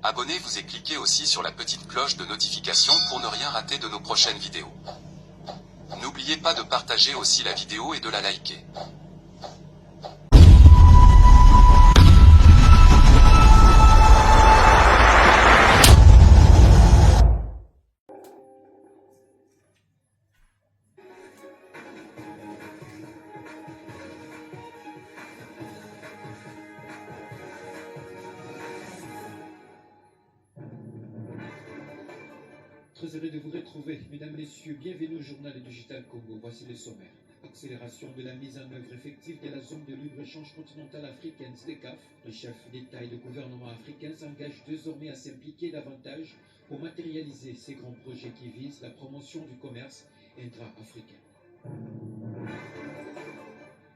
Abonnez-vous et cliquez aussi sur la petite cloche de notification pour ne rien rater de nos prochaines vidéos. N'oubliez pas de partager aussi la vidéo et de la liker. Très heureux de vous retrouver, mesdames, messieurs. Bienvenue au journal Digital Congo. Voici le sommaire. Accélération de la mise en œuvre effective de la zone de libre-échange continentale africaine, ZLECAf. Les chefs d'État et de gouvernement africains s'engagent désormais à s'impliquer davantage pour matérialiser ces grands projets qui visent la promotion du commerce intra-africain.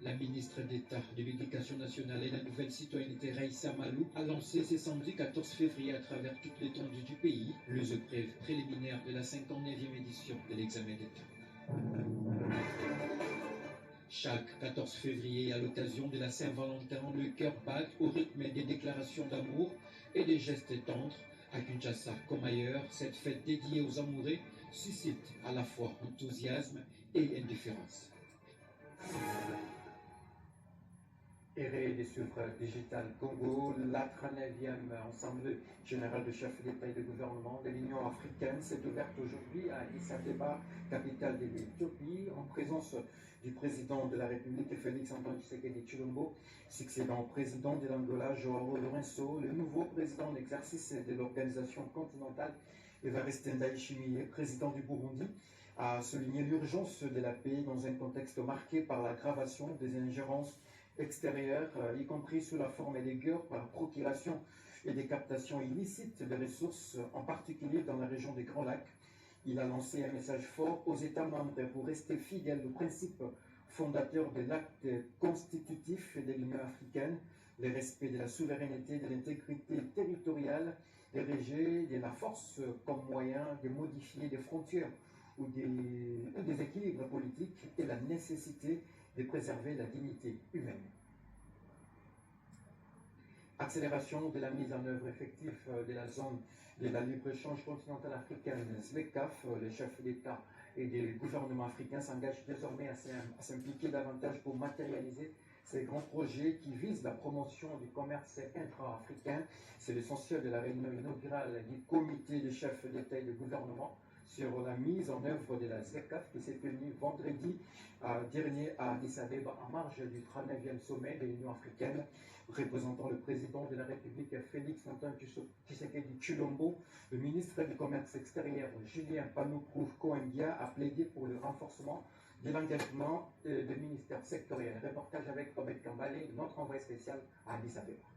La ministre d'État de l'Éducation nationale et de la nouvelle citoyenneté, Raissa Malou, a lancé ce samedi 14 février à travers toute l'étendue du pays les épreuves préliminaires de la 59e édition de l'examen d'État. Chaque 14 février, à l'occasion de la Saint-Valentin, le cœur bat au rythme des déclarations d'amour et des gestes tendres. À Kinshasa comme ailleurs, cette fête dédiée aux amoureux suscite à la fois enthousiasme et indifférence. Erré des suivre Digital Congo, la 39e Assemblée générale de chefs d'État et de gouvernement de l'Union africaine s'est ouverte aujourd'hui à Addis Abeba, capitale de l'Éthiopie, en présence du président de la République Félix-Antoine Tshisekedi Tshilombo, succédant au président de l'Angola Joao Lourenço, le nouveau président en exercice de l'organisation continentale Evariste Ndayishimiye, président du Burundi, a souligné l'urgence de la paix dans un contexte marqué par l'aggravation des ingérences extérieures, y compris sous la forme des guerres par procuration et des captations illicites de ressources, en particulier dans la région des Grands Lacs. Il a lancé un message fort aux États membres pour rester fidèles aux principes fondateurs de l'acte constitutif de l'Union africaine, le respect de la souveraineté, de l'intégrité territoriale, érigé de la force comme moyen de modifier des frontières ou des équilibres politiques et la nécessité de préserver la dignité humaine. Accélération de la mise en œuvre effective de la zone de la libre-échange continentale africaine, ZLECAf. Les chefs d'État et des gouvernements africains s'engagent désormais à s'impliquer davantage pour matérialiser ces grands projets qui visent la promotion du commerce intra-africain. C'est l'essentiel de la réunion inaugurale du comité des chefs d'État et de gouvernement sur la mise en œuvre de la ZLECAf qui s'est tenue vendredi dernier à Addis Abeba en marge du 39e sommet de l'Union africaine. Représentant le président de la République Félix-Antoine Tshisekedi Tshilombo, le ministre du Commerce extérieur Julien Paluku Kohengia a plaidé pour le renforcement de l'engagement des ministères sectoriels. Reportage avec Obed Kambale, notre envoyé spécial à Addis Abeba.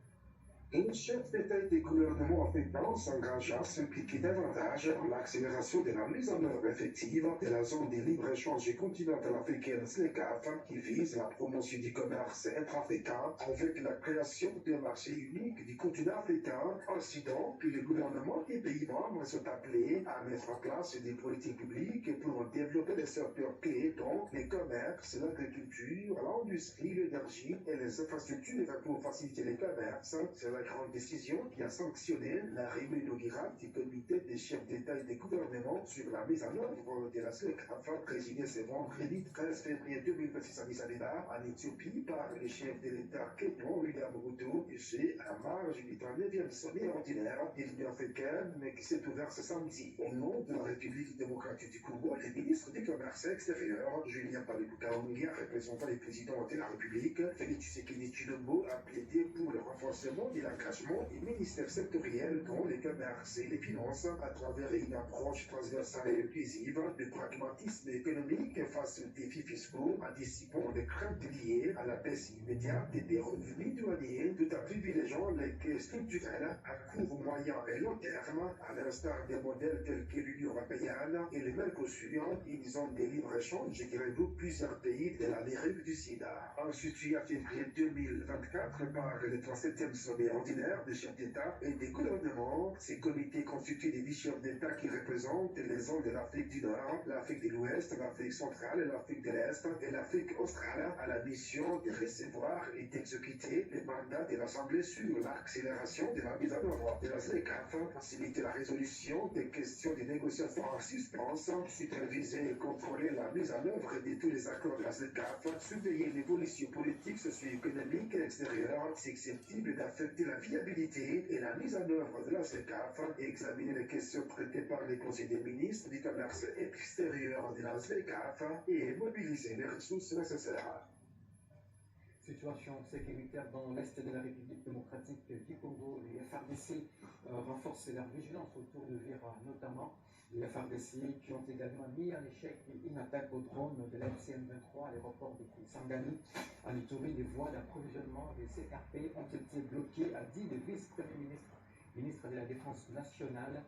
Les chefs d'État et des gouvernements africains s'engagent à s'impliquer davantage dans l'accélération de la mise en œuvre effective de la zone de libre-échange continentale africaine ZLECAf qui vise la promotion du commerce intra-africain avec la création d'un marché unique du continent africain, ainsi donc que les gouvernements des pays membres sont appelés à mettre en place des politiques publiques pour développer les secteurs clés dont le commerce, l'agriculture, l'industrie, l'énergie et les infrastructures pour faciliter le commerce. C'est la grande décision qui a sanctionné la réunion inaugurale du comité des chefs d'État et des gouvernements sur la mise en œuvre de la ZLECAf, présidée ce vendredi 13 février 2026 à Addis Abeba, en Éthiopie, par le chef de l'État Kenyan William Ruto, et c'est à marge du 39e sommet ordinaire de l'Union africaine, mais qui s'est ouvert ce samedi. Au nom de la République démocratique du Congo, le ministre du Commerce extérieur, Julien Paluku Kohengia, représentant les présidents de la République, Félix Tshisekedi Tshilombo, a plaidé pour le renforcement de l'engagement des ministères sectoriels dont les commerces et les finances à travers une approche transversale et inclusive de pragmatisme économique face aux défis fiscaux, en dissipant les craintes liées à la baisse immédiate des revenus douaniers, tout en privilégiant les quais structurels à court, moyen et long terme, à l'instar des modèles tels que l'Union européenne et le Mercosur, une zone de libre-échange qui regroupe plusieurs pays de l'Amérique du Sud. Institué en février 2024 par le 37e sommet ordinaire des chefs d'État et des gouvernements. Ces comités constituent des 10 chefs d'État qui représentent les zones de l'Afrique du Nord, l'Afrique de l'Ouest, l'Afrique centrale, l'Afrique de l'Est et l'Afrique australe, à la mission de recevoir et d'exécuter les mandats de l'Assemblée sur l'accélération de la mise en œuvre de la ZLECAf, faciliter la résolution des questions de négociations en suspens, superviser et contrôler la mise en œuvre de tous les accords de la ZLECAf, surveiller l'évolution politique, socio-économique et extérieure susceptible d'affecter la viabilité et la mise en œuvre de la ZLECAf, et examiner les questions traitées par les conseils des ministres du commerce extérieur de la ZLECAf et mobiliser les ressources nécessaires. Situation sécuritaire dans l'Est de la République démocratique du Congo. Les FARDC renforcent leur vigilance autour de Vira, notamment les FARDC qui ont également mis en échec une attaque au drone de l'MCM-23 à l'aéroport de Kisangani. En Ituri, les voies d'approvisionnement des CRP ont été bloquées, a dit le vice-premier ministre de la Défense nationale.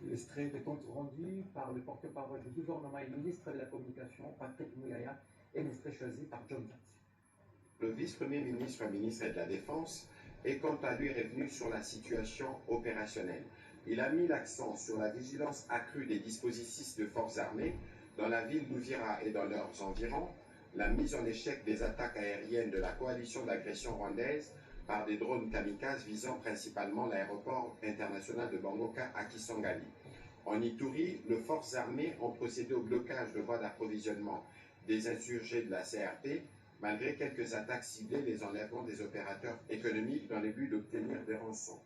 L'extrait de compte rendu par le porte-parole du gouvernement et ministre de la Communication, Patrick Muyaya, et l'extrait choisi par John Zat. Le vice-premier ministre de la Défense est quant à lui revenu sur la situation opérationnelle. Il a mis l'accent sur la vigilance accrue des dispositifs de forces armées dans la ville d'Uvira et dans leurs environs, la mise en échec des attaques aériennes de la coalition d'agression rwandaise par des drones kamikazes visant principalement l'aéroport international de Bangoka à Kisangani. En Ituri, les forces armées ont procédé au blocage de voies d'approvisionnement des insurgés de la CRP, malgré quelques attaques ciblées, les enlèvements des opérateurs économiques dans le but d'obtenir des rançons.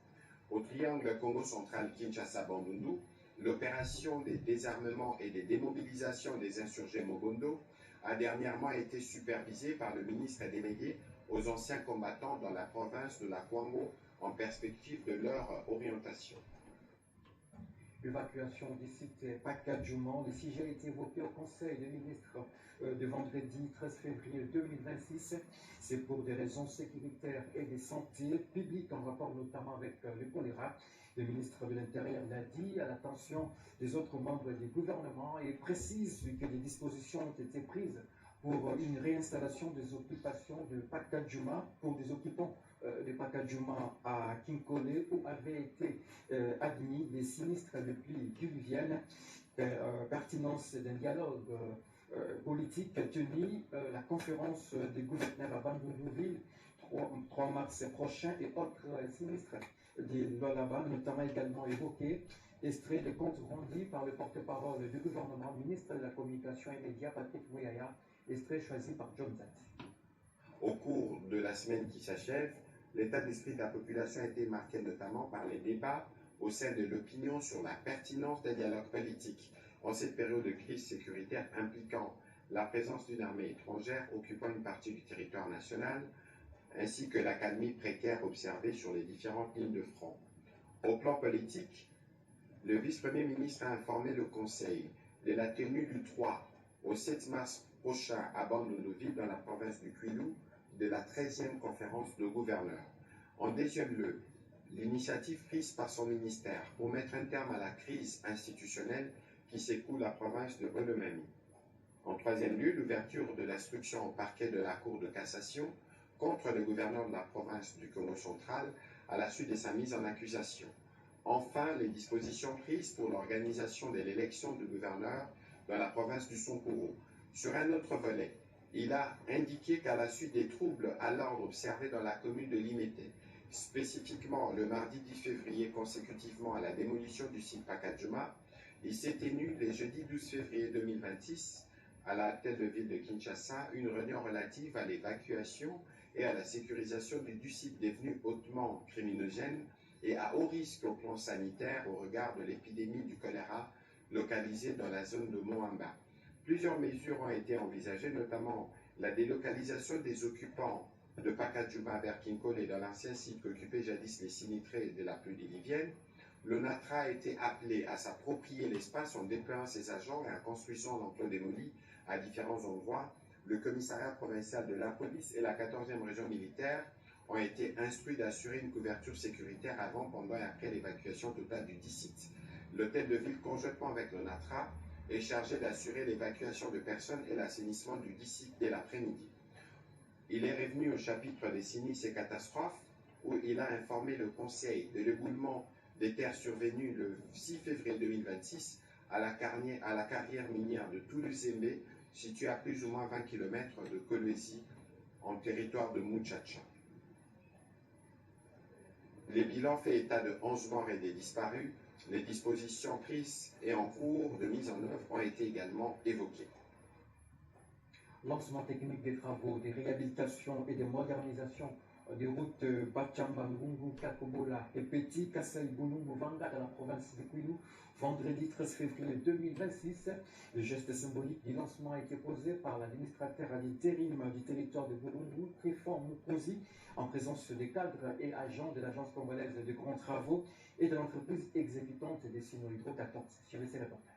Au triangle Congo central Kinshasa-Bandundu, l'opération des désarmements et des démobilisations des insurgés Mobondo a dernièrement été supervisée par le ministre délégué aux anciens combattants dans la province de la Kwango en perspective de leur orientation. Évacuation du site Pakadjouman. Le sujet a été évoqué au Conseil des ministres de vendredi 13 février 2026. C'est pour des raisons sécuritaires et de santé publique en rapport notamment avec le choléra. Le ministre de l'Intérieur l'a dit à l'attention des autres membres du gouvernement et précise que des dispositions ont été prises pour une réinstallation des occupations de Pakadjouma pour des occupants de Pakadjouma à Kinkole où avaient été admis des sinistres de pluie diluvienne. Pertinence d'un dialogue politique tenu la conférence des gouverneurs à Bandundu-Ville 3 mars prochain et autres sinistres de là-bas, notamment également évoqué. Extrait de compte rendu par le porte-parole du gouvernement, ministre de la Communication et Médias, Patrick Muyaya, extrait choisi par John Zat. Au cours de la semaine qui s'achève, l'état d'esprit de la population a été marqué notamment par les débats au sein de l'opinion sur la pertinence des dialogues politiques en cette période de crise sécuritaire impliquant la présence d'une armée étrangère occupant une partie du territoire national, ainsi que l'accalmie précaire observée sur les différentes lignes de front. Au plan politique, le vice-premier ministre a informé le Conseil de la tenue du 3 au 7 mars prochain à Bandundu-Ville dans la province du Kwilu de la 13e conférence de gouverneurs. En deuxième lieu, l'initiative prise par son ministère pour mettre un terme à la crise institutionnelle qui secoue la province de Olomami. En troisième lieu, l'ouverture de l'instruction au parquet de la Cour de cassation contre le gouverneur de la province du Congo central à la suite de sa mise en accusation. Enfin, les dispositions prises pour l'organisation de l'élection du gouverneur dans la province du Sankuru. Sur un autre volet, il a indiqué qu'à la suite des troubles à l'ordre observés dans la commune de Limete, spécifiquement le mardi 10 février consécutivement à la démolition du site Pakadjouma, il s'est tenu le jeudi 12 février 2026 à la tête de ville de Kinshasa une réunion relative à l'évacuation et à la sécurisation du site devenu hautement criminogène et à haut risque au plan sanitaire au regard de l'épidémie du choléra localisée dans la zone de Moamba. Plusieurs mesures ont été envisagées, notamment la délocalisation des occupants de Pakadjouma vers Kinkole dans l'ancien site qu'occupaient jadis les sinistrés de la pluie diluvienne. Le NATRA a été appelé à s'approprier l'espace en déployant ses agents et en construisant l'enclos démoli à différents endroits. Le commissariat provincial de la police et la 14e région militaire ont été instruits d'assurer une couverture sécuritaire avant, pendant et après l'évacuation totale du 10 sites. L'hôtel de ville, conjointement avec le NATRA, est chargé d'assurer l'évacuation de personnes et l'assainissement du 10 sites dès l'après-midi. Il est revenu au chapitre des sinistres et catastrophes où il a informé le Conseil de l'éboulement des terres survenues le 6 février 2026 à la carrière minière de Toulouse-Mbé, située à plus ou moins 20 km de Kolwezi, en territoire de Muchacha. Les bilans fait état de 11 morts et des disparus. Les dispositions prises et en cours de mise en œuvre ont été également évoquées. Lancement technique des travaux de réhabilitation et de modernisation des routes Bachamba, Ngungu, Kakobola et Petit Kassai Boulungu Vanga dans la province de Kwilu, vendredi 13 février 2026. Le geste symbolique du lancement a été posé par l'administrateur à l'intérim du territoire de Boulungu, Trifon Mukunzi, en présence des cadres et agents de l'Agence congolaise de grands travaux et de l'entreprise exécutante des signaux Hydro 14. Sur ces reportages.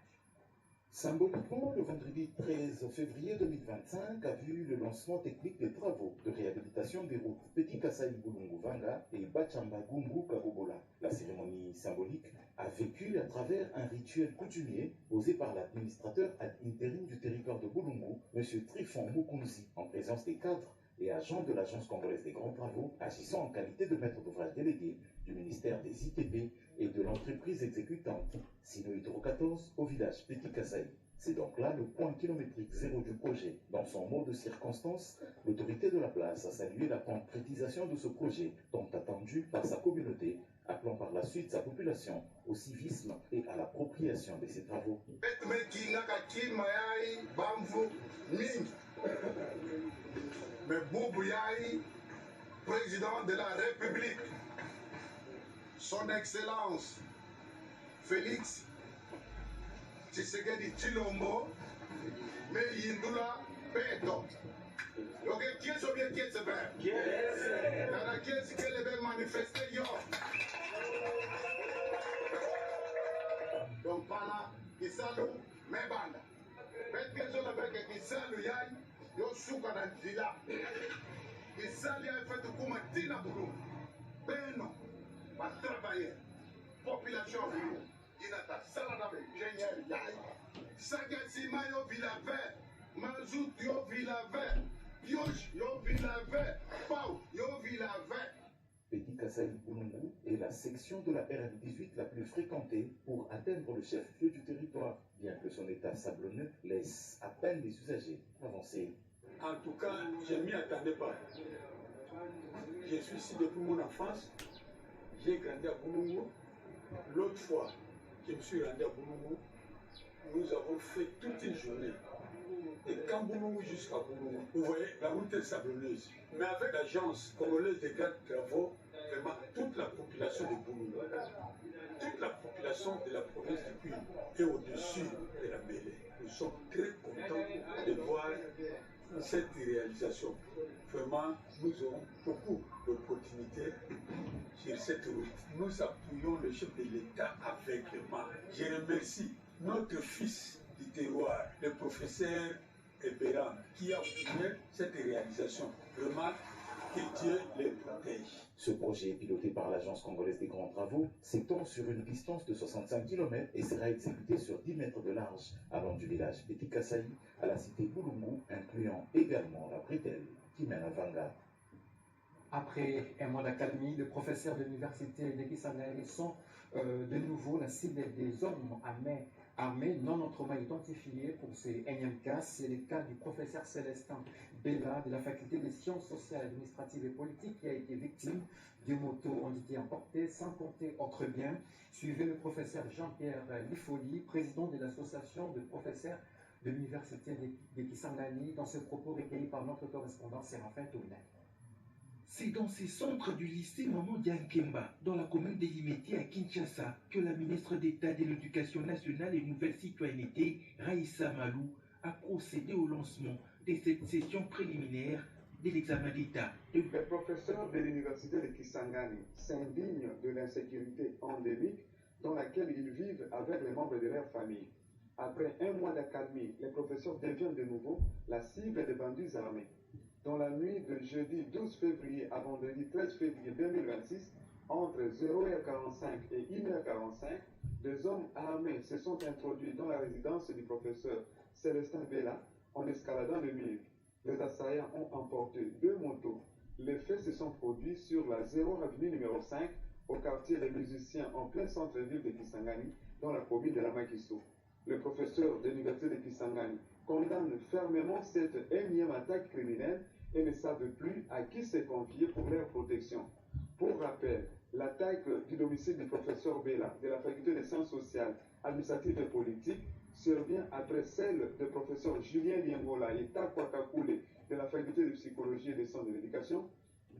Symboliquement, le vendredi 13 février 2025 a vu le lancement technique des travaux de réhabilitation des routes Petit Kassai Boulungu Vanga et Bachamba Gumbu Kakobola. La cérémonie symbolique a vécu à travers un rituel coutumier posé par l'administrateur ad interim du territoire de Boulungu, M. Trifon Mukunzi, en présence des cadres et agents de l'Agence congolaise des grands travaux, agissant en qualité de maître d'ouvrage délégué du ministère des ITP et de l'entreprise exécutante Sino Hydro 14 au village Petit Kassai. C'est donc là le point kilométrique zéro du projet. Dans son mot de circonstance, l'autorité de la place a salué la concrétisation de ce projet, tant attendu par sa communauté, appelant par la suite sa population au civisme et à l'appropriation de ses travaux. Mais Boubouyaï, président de la République, son Excellence Félix Tshisekedi Tshilombo, mais Yindula Beto. Donc, qui est ce bien, qui est ce bien? Qui est-ce qui est manifesté? Donc, par là, il salue mes bandes. Mais qu'est-ce qu'on appelle qu'il salue Yaï? Yo suka na njila isali a fait kuma tina bulu beno ba travailler population bulu ina ta sala na ingénieur yai saga sima yo vilave mazout yo vilave pioche yo vilave pau yo vilave. Petit Kassai Boulungu est la section de la RN18 la plus fréquentée pour atteindre le chef-lieu du territoire, bien que son état sablonneux laisse à peine les usagers avancer. En tout cas, je ne m'y attendais pas. Je suis ici depuis mon enfance. J'ai grandi à Boulungu. L'autre fois, je me suis rendu à Boulungu. Nous avons fait toute une journée. Et quand Boulungu jusqu'à Boulungu, vous voyez, la route est sablonneuse. Mais avec l'agence congolaise des grands travaux, vraiment toute la population de Boulungu, toute la population de la province du Kwilu est au-dessus de la mêlée. Nous sommes très contents de voir cette réalisation. Vraiment, nous aurons beaucoup d'opportunités sur cette route. Nous appuyons le chef de l'État aveuglément. Je remercie notre fils du terroir, le professeur Ebéran, qui a appuyé cette réalisation. Vraiment, que Dieu les protège. Ce projet, piloté par l'Agence congolaise des grands travaux, s'étend sur une distance de 65 km et sera exécuté sur 10 mètres de large, allant du village Petit Kassai à la cité Boulungu, incluant également la bretelle qui mène à Vanga. Après un mois d'accalmie, les professeurs de l'université de Kisangani sont de nouveau la cible des hommes armés non autrement identifiés pour ce énième cas. C'est le cas du professeur Célestin Bella de la faculté des sciences sociales, administratives et politiques qui a été victime de motos ont été emportées sans compter autres biens. Suivez le professeur Jean-Pierre Lifoli, président de l'association de professeurs de l'université de Kisangani, dans ce propos recueilli par notre correspondant Séraphin Tournel. C'est dans ces centres du lycée Maman Diankemba, dans la commune de Limeti à Kinshasa, que la ministre d'État de l'Éducation nationale et Nouvelle Citoyenneté, Raïssa Malou, a procédé au lancement de cette session préliminaire de l'examen d'État. Les professeurs de l'université de Kisangani s'indignent de l'insécurité endémique dans laquelle ils vivent avec les membres de leur famille. Après un mois d'accalmie, les professeurs deviennent de nouveau la cible des bandits armés. Dans la nuit de jeudi 12 février à vendredi 13 février 2026, entre 0h45 et 1h45, des hommes armés se sont introduits dans la résidence du professeur Célestin Bella en escaladant le mur. Les assaillants ont emporté 2 motos, Les faits se sont produits sur la 0 avenue numéro 5 au quartier des musiciens en plein centre-ville de Kisangani dans la commune de la Makiso. Le professeur de l'université de Kisangani condamne fermement cette énième attaque criminelle et ne savent plus à qui se confier pour leur protection. Pour rappel, l'attaque du domicile du professeur Bella de la faculté des sciences sociales, administratives et politiques survient après celle du professeur Julien Liengola et Takwa Kakule de la faculté de psychologie et des sciences de l'éducation,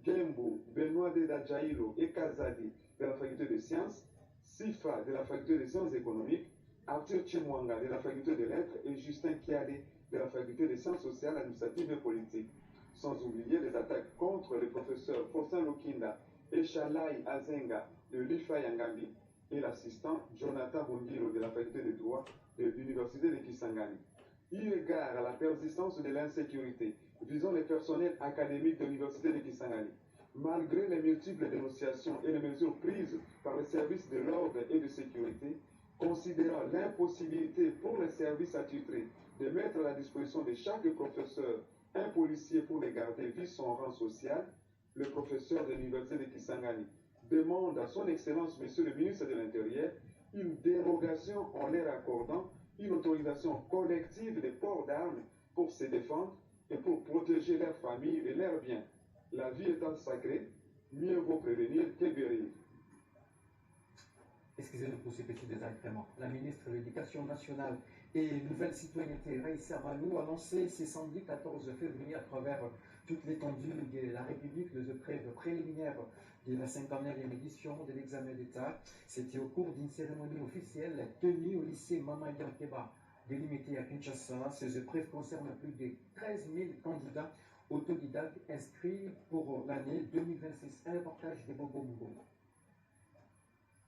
Gembo, Benoît Deda Jailo et Kazadi de la faculté des sciences, Sifa de la faculté des sciences économiques, Arthur Chimwanga de la faculté des lettres et Justin Kiade de la faculté des sciences sociales, administratives et politiques. Sans oublier les attaques contre les professeurs Faustin Lokinda et Shalai Azenga de l'IFA Yangambi et l'assistant Jonathan Bongiro de la faculté de droit de l'université de Kisangani. Eu égard à la persistance de l'insécurité visant les personnels académiques de l'université de Kisangani, malgré les multiples dénonciations et les mesures prises par les services de l'ordre et de sécurité, considérant l'impossibilité pour les services attitrés de mettre à la disposition de chaque professeur un policier pour les garder vu son rang social, le professeur de l'université de Kisangani demande à son Excellence, Monsieur le ministre de l'Intérieur, une dérogation en leur accordant une autorisation collective de port d'armes pour se défendre et pour protéger leurs familles et leurs biens. La vie étant sacrée, mieux vaut prévenir que guérir. Excusez-nous pour ces petits désagréments. La ministre de l'Éducation nationale et Nouvelle Citoyenneté, Raïssa Malou, a lancé ce samedi 14 février à travers toute l'étendue de la République les épreuves préliminaires de la 59e édition de l'examen d'État. C'était au cours d'une cérémonie officielle tenue au lycée Mama Yankeba délimité à Kinshasa. Ces épreuves concernent plus de 13 000 candidats autodidactes inscrits pour l'année 2026. Un reportage de Bobo Moubo.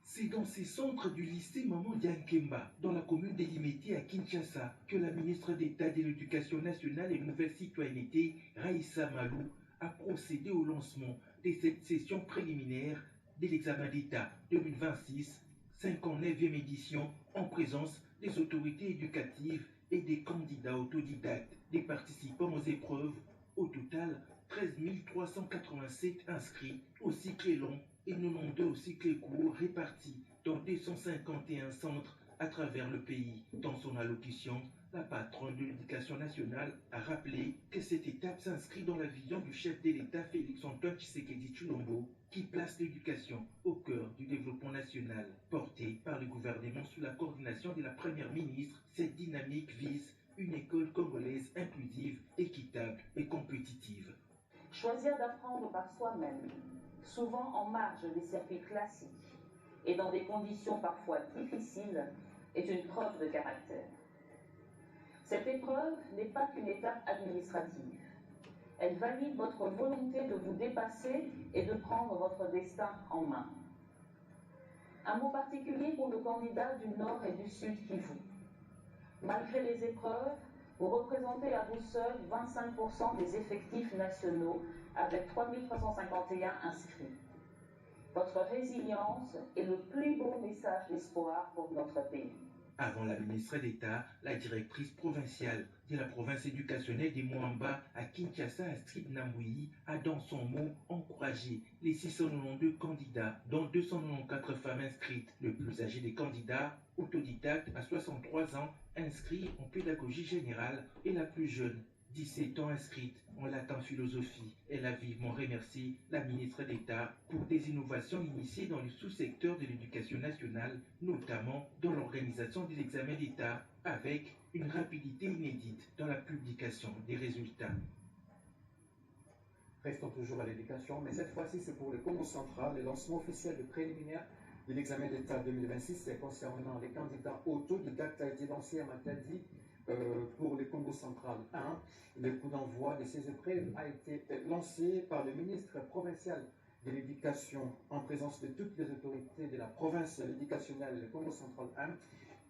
C'est dans ces centres du lycée Maman Yankemba, dans la commune d'Elimeti à Kinshasa, que la ministre d'État de l'Éducation nationale et Nouvelle Citoyenneté, Raïssa Malou, a procédé au lancement de cette session préliminaire de l'examen d'État 2026, 59e édition, en présence des autorités éducatives et des candidats autodidactes, des participants aux épreuves. Au total, 13 387 inscrits au cycle long et 92 au cycle court répartis dans 251 centres à travers le pays. Dans son allocution, la patronne de l'Éducation nationale a rappelé que cette étape s'inscrit dans la vision du chef de l'État Félix-Antoine Tshisekedi Tshilombo qui place l'éducation au cœur du développement national. Portée par le gouvernement sous la coordination de la première ministre, cette dynamique vise une école congolaise inclusive, équitable et compétitive. Choisir d'apprendre par soi-même, souvent en marge des circuits classiques et dans des conditions parfois difficiles, est une preuve de caractère. Cette épreuve n'est pas qu'une étape administrative. Elle valide votre volonté de vous dépasser et de prendre votre destin en main. Un mot particulier pour nos candidats du Nord et du Sud Kivu. Malgré les épreuves, vous représentez à vous seuls 25% des effectifs nationaux avec 3351 inscrits. Votre résilience est le plus beau message d'espoir pour notre pays. Avant la ministre d'État, la directrice provinciale de la province éducationnelle des Moamba à Kinshasa, Astrid Namouyi, a dans son mot encouragé les 692 candidats, dont 294 femmes inscrites. Le plus âgé des candidats, autodidacte à 63 ans, inscrit en pédagogie générale, et la plus jeune, 17 ans, inscrite en latin philosophie. Elle a vivement remercié la ministre d'État pour des innovations initiées dans le sous-secteur de l'éducation nationale, notamment dans l'organisation des examens d'État, avec une rapidité inédite dans la publication des résultats. Restons toujours à l'éducation, mais cette fois-ci c'est pour le Congo central, le lancement officiel de préliminaire de l'examen d'État 2026 concernant les candidats autodidactes a été lancé à Matadi pour le Congo central 1. Le coup d'envoi de ces épreuves a été lancé par le ministre provincial de l'éducation en présence de toutes les autorités de la province éducationnelle du Congo central 1.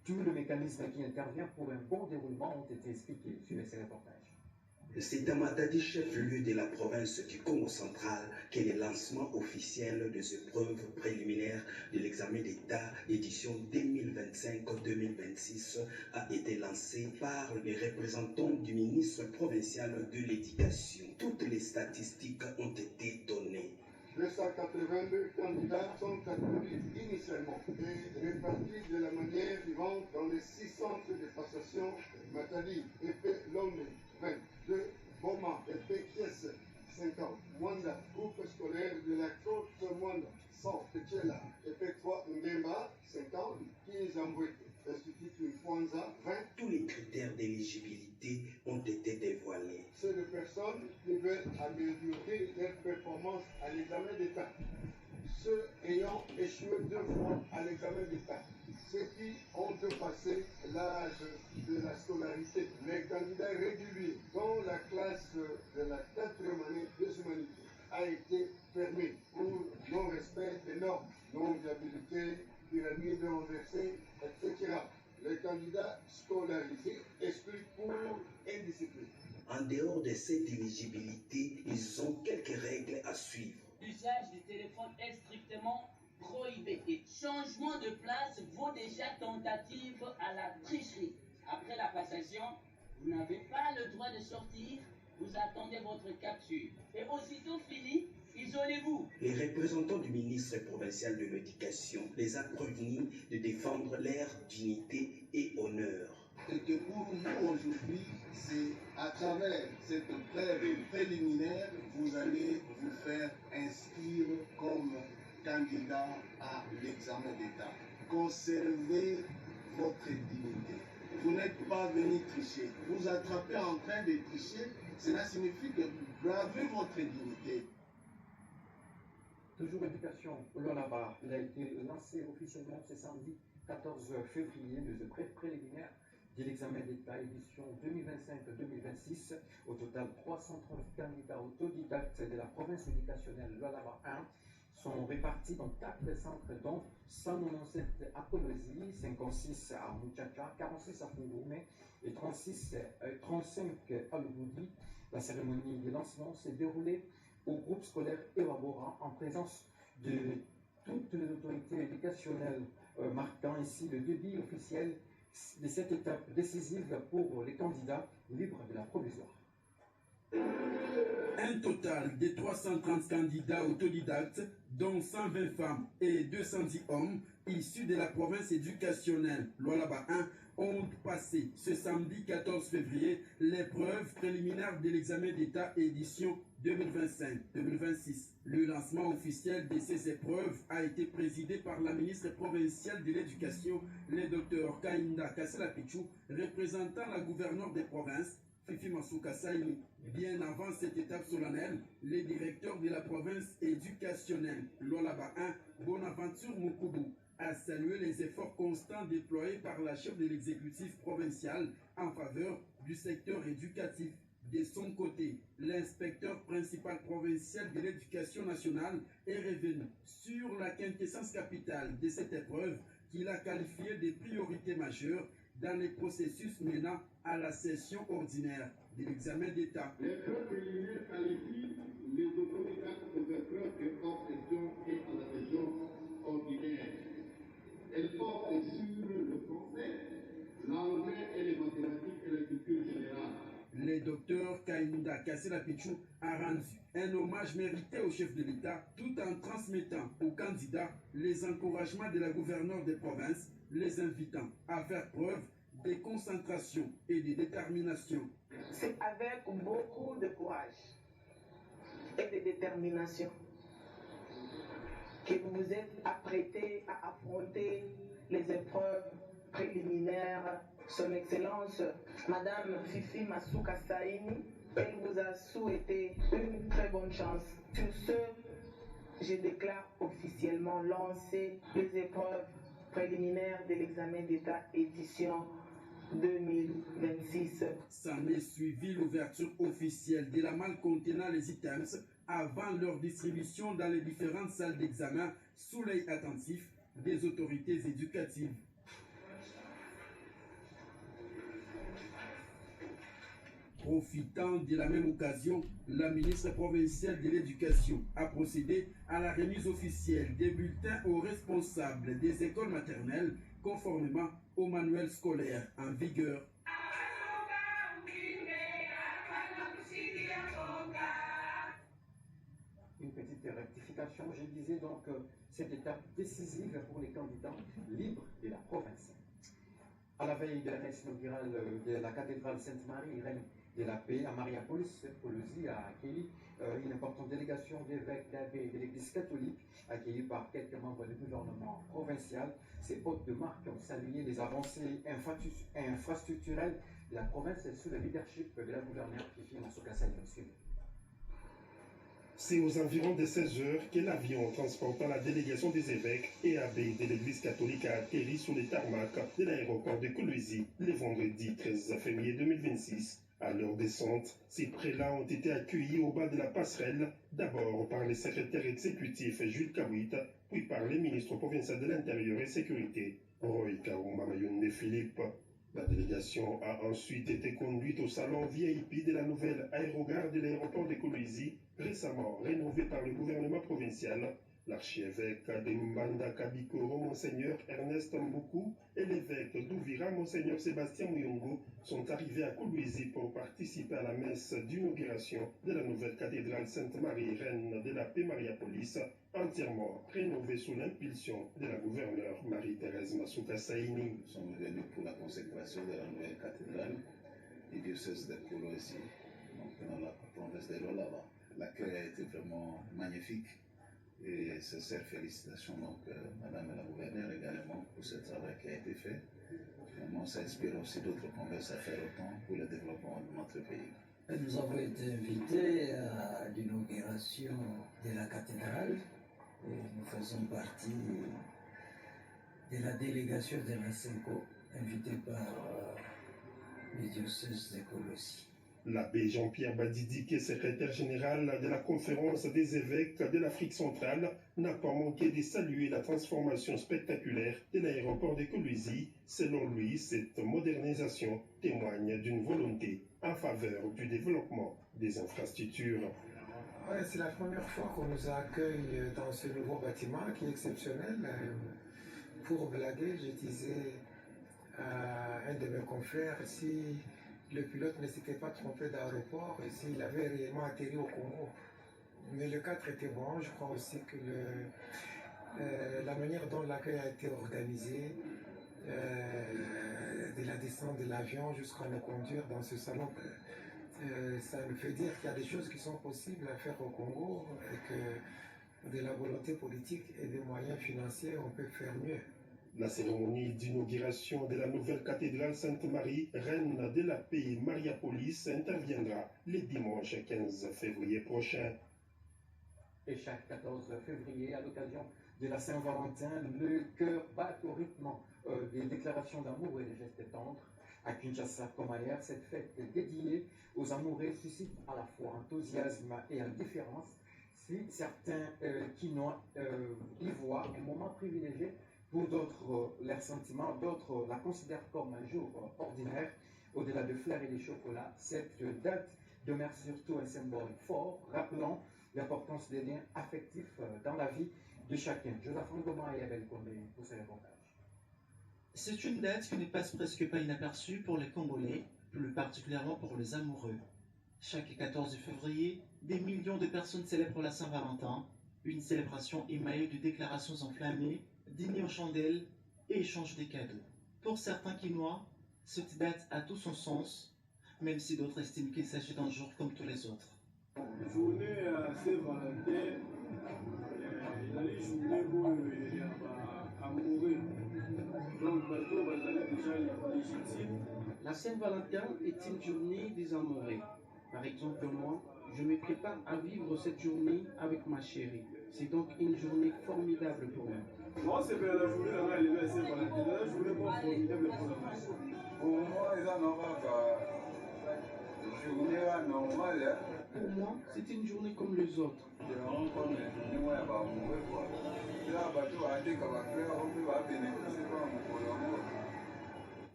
Tout le mécanisme qui intervient pour un bon déroulement ont été expliqués sur ces reportages. C'est à Matadi, chef-lieu de la province du Congo central, que le lancement officiel des épreuves préliminaires de l'examen d'État édition 2025-2026 a été lancé par les représentants du ministre provincial de l'Éducation. Toutes les statistiques ont été données. 282 candidats sont accueillis initialement et répartis de la manière suivante dans les 6 centres de passation Matadi, Épée, Lomé, 22, Boma, Épée, Kies, 50, Mwanda, groupe scolaire de la Côte Mwanda, 100, Tchela, Épée 3, Ndemba, 50, Kinizamboué, Institut Kwanza, 20. Tous les critères d'éligibilité ont été dévoilés. C'est des personnes qui veulent améliorer leur performance à l'examen d'État. Ceux ayant échoué 2 fois à l'examen d'État. Ceux qui ont dépassé l'âge de la scolarité. Les candidats réguliers dont la classe de la 4e année des humanités a été fermée pour non-respect des normes, non-viabilité, pyramide renversée, etc. Les candidats scolarisés exclus pour indiscipline. En dehors de cette éligibilité, ils ont quelques règles à suivre. L'usage du téléphone est strictement prohibé. Et changement de place vaut déjà tentative à la tricherie. Après la passation, vous n'avez pas le droit de sortir, vous attendez votre capture. Et aussitôt fini, isolez-vous. Les représentants du ministre provincial de l'Éducation les a prévenus de défendre leur dignité et honneur. Et que pour nous aujourd'hui, c'est à travers cette preuve préliminaire, vous allez vous faire inscrire comme candidat à l'examen d'État. Conservez votre dignité. Vous n'êtes pas venu tricher. Vous attrapez en train de tricher, cela signifie que vous bravez votre dignité. Toujours éducation au Lualaba, il a été lancé officiellement ce samedi 14 février de épreuves préliminaires de l'examen d'État édition 2025-2026. Au total, 330 candidats autodidactes de la province éducationnelle Lualaba 1 sont répartis dans 4 centres, dont 197 à Kolwezi, 56 à Muchacha, 46 à Fungume et 35 à Lugoudi. La cérémonie de lancement s'est déroulée au groupe scolaire Ewabora en présence de toutes les autorités éducationnelles, marquant ainsi le début officiel de cette étape décisive pour les candidats libres de la provisoire. Un total de 330 candidats autodidactes, dont 120 femmes et 210 hommes, issus de la province éducationnelle Lualaba 1, ont passé ce samedi 14 février l'épreuve préliminaire de l'examen d'État édition 2025-2026. Le lancement officiel de ces épreuves a été présidé par la ministre provinciale de l'Éducation, le Dr Kainda Kassela-Pichou, représentant la gouverneure des provinces, Fifi Masuka Saïni. Bien avant cette étape solennelle, le directeur de la province éducationnelle Lualaba 1, Bonaventure Mukubu, a salué les efforts constants déployés par la chef de l'exécutif provincial en faveur du secteur éducatif. De son côté, l'inspecteur principal provincial de l'éducation nationale est revenu sur la quintessence capitale de cette épreuve qu'il a qualifiée de priorité majeure dans les processus menant à la session ordinaire de l'examen d'État. L'épreuve préliminaire qualifie les autodidactes aux épreuves de hors session et à la session ordinaire. Elle porte sur le français, l'anglais et les mathématiques et la culture générale. Le docteur Kainda Kassela-Pichou a rendu un hommage mérité au chef de l'État tout en transmettant aux candidats les encouragements de la gouverneure des provinces, les invitant à faire preuve de concentration et de détermination. C'est avec beaucoup de courage et de détermination que vous vous êtes apprêtés à affronter les épreuves préliminaires. Son Excellence, Madame Fifi Masuka Saïni, elle vous a souhaité une très bonne chance. Sur ce, je déclare officiellement lancer les épreuves préliminaires de l'examen d'État édition 2026. S'en est suivi l'ouverture officielle de la malle contenant les items avant leur distribution dans les différentes salles d'examen sous l'œil attentif des autorités éducatives. Profitant de la même occasion, la ministre provinciale de l'Éducation a procédé à la remise officielle des bulletins aux responsables des écoles maternelles conformément au manuel scolaire en vigueur. Une petite rectification, je disais donc cette étape décisive pour les candidats libres de la province. À la veille de la messe inaugurale de la cathédrale Sainte-Marie, reine de la paix à Mariapolis, Colosie a accueilli une importante délégation d'évêques, d'abbés de l'Église catholique, accueillie par quelques membres du gouvernement provincial. Ces hôtes de marque ont salué les avancées infrastructurelles de la province sous le leadership de la gouverneure Fifi Masuka Saini. C'est aux environs de 16 heures que l'avion transportant la délégation des évêques et abbés de l'Église catholique a atterri sur les tarmacs de l'aéroport de Colosie le vendredi 13 février 2026. À leur descente, ces prélats ont été accueillis au bas de la passerelle, d'abord par le secrétaire exécutif Jules Kawit, puis par le ministre provincial de l'Intérieur et Sécurité, Roy Kaouma Mayonde Philippe. La délégation a ensuite été conduite au salon VIP de la nouvelle aérogare de l'aéroport de Colosie, récemment rénové par le gouvernement provincial. L'archiévêque de Mbanda Kabikoro, Monseigneur Ernest Mboukou, et l'évêque d'Ouvira, Monseigneur Sébastien Mouyongo, sont arrivés à Colosie pour participer à la messe d'inauguration de la nouvelle cathédrale Sainte-Marie, reine de la paix Mariapolis, entièrement rénovée sous l'impulsion de la gouverneure Marie-Thérèse Masuka Saini. Nous sommes venus pour la consécration de la nouvelle cathédrale du diocèse de Colosie, donc dans la province de Lualaba. L'accueil a été vraiment magnifique. Et sincères félicitations donc Madame la gouverneure également pour ce travail qui a été fait. Vraiment, ça inspire aussi d'autres provinces à faire autant pour le développement de notre pays. Nous avons été invités à l'inauguration de la cathédrale. Et nous faisons partie de la délégation de la CENCO, invitée par le diocèse de Colosie. L'abbé Jean-Pierre Badidi, qui est secrétaire général de la conférence des évêques de l'Afrique centrale, n'a pas manqué de saluer la transformation spectaculaire de l'aéroport de Colosie. Selon lui, cette modernisation témoigne d'une volonté en faveur du développement des infrastructures. Ouais, c'est la première fois qu'on nous accueille dans ce nouveau bâtiment qui est exceptionnel. Pour blaguer, je disais à un de mes confrères, si le pilote ne s'était pas trompé d'aéroport et s'il avait réellement atterri au Congo. Mais le cadre était bon. Je crois aussi que la manière dont l'accueil a été organisé, de la descente de l'avion jusqu'à nous conduire dans ce salon, ça nous fait dire qu'il y a des choses qui sont possibles à faire au Congo et que de la volonté politique et des moyens financiers, on peut faire mieux. La cérémonie d'inauguration de la nouvelle cathédrale Sainte-Marie, reine de la paix Mariapolis, interviendra le dimanche 15 février prochain. Et chaque 14 février, à l'occasion de la Saint-Valentin, le cœur bat au rythme des déclarations d'amour et des gestes tendres. À Kinshasa comme ailleurs, cette fête dédiée aux amoureux suscite à la fois enthousiasme et indifférence. Si certains qui y voient un moment privilégié, pour d'autres, leurs sentiments, d'autres la considèrent comme un jour ordinaire. Au-delà de fleurs et de chocolat, cette date demeure surtout un symbole fort, rappelant l'importance des liens affectifs dans la vie de chacun. Joseph Ngoma et Abel Condé pour ce reportage. C'est une date qui ne passe presque pas inaperçue pour les Congolais, plus particulièrement pour les amoureux. Chaque 14 février, des millions de personnes célèbrent la Saint-Valentin, une célébration émaillée de déclarations enflammées, dîner aux chandelles et échange des cadeaux. Pour certains Quinois, cette date a tout son sens, même si d'autres estiment qu'il s'agit d'un jour comme tous les autres. Journée Saint-Valentin, il y a les journées où il y a amoureux. Donc, bateau va aller déjà légitime. La Saint-Valentin est une journée des amoureux. Par exemple, moi, je me prépare à vivre cette journée avec ma chérie. C'est donc une journée formidable pour moi. Moi, c'est la journée de la Saint-Valentin, la journée formidable pour moi. Pour moi, c'est une journée comme les autres.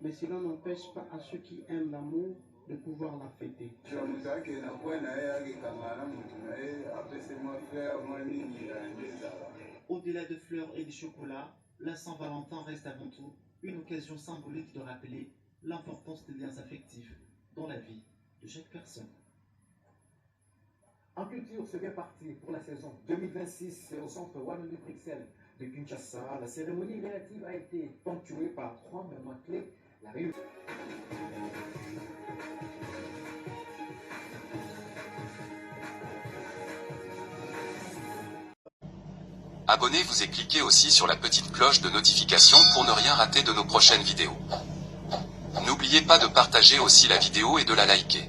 Mais cela n'empêche pas à ceux qui aiment l'amour de pouvoir la fêter. Au-delà de fleurs et de chocolat, la Saint-Valentin reste avant tout une occasion symbolique de rappeler l'importance des liens affectifs dans la vie de chaque personne. En culture, c'est bien parti pour la saison 2026 au centre Wallonie Bruxelles de Kinshasa. La cérémonie relative a été ponctuée par 3 moments clés. La réunion. Abonnez-vous et cliquez aussi sur la petite cloche de notification pour ne rien rater de nos prochaines vidéos. N'oubliez pas de partager aussi la vidéo et de la liker.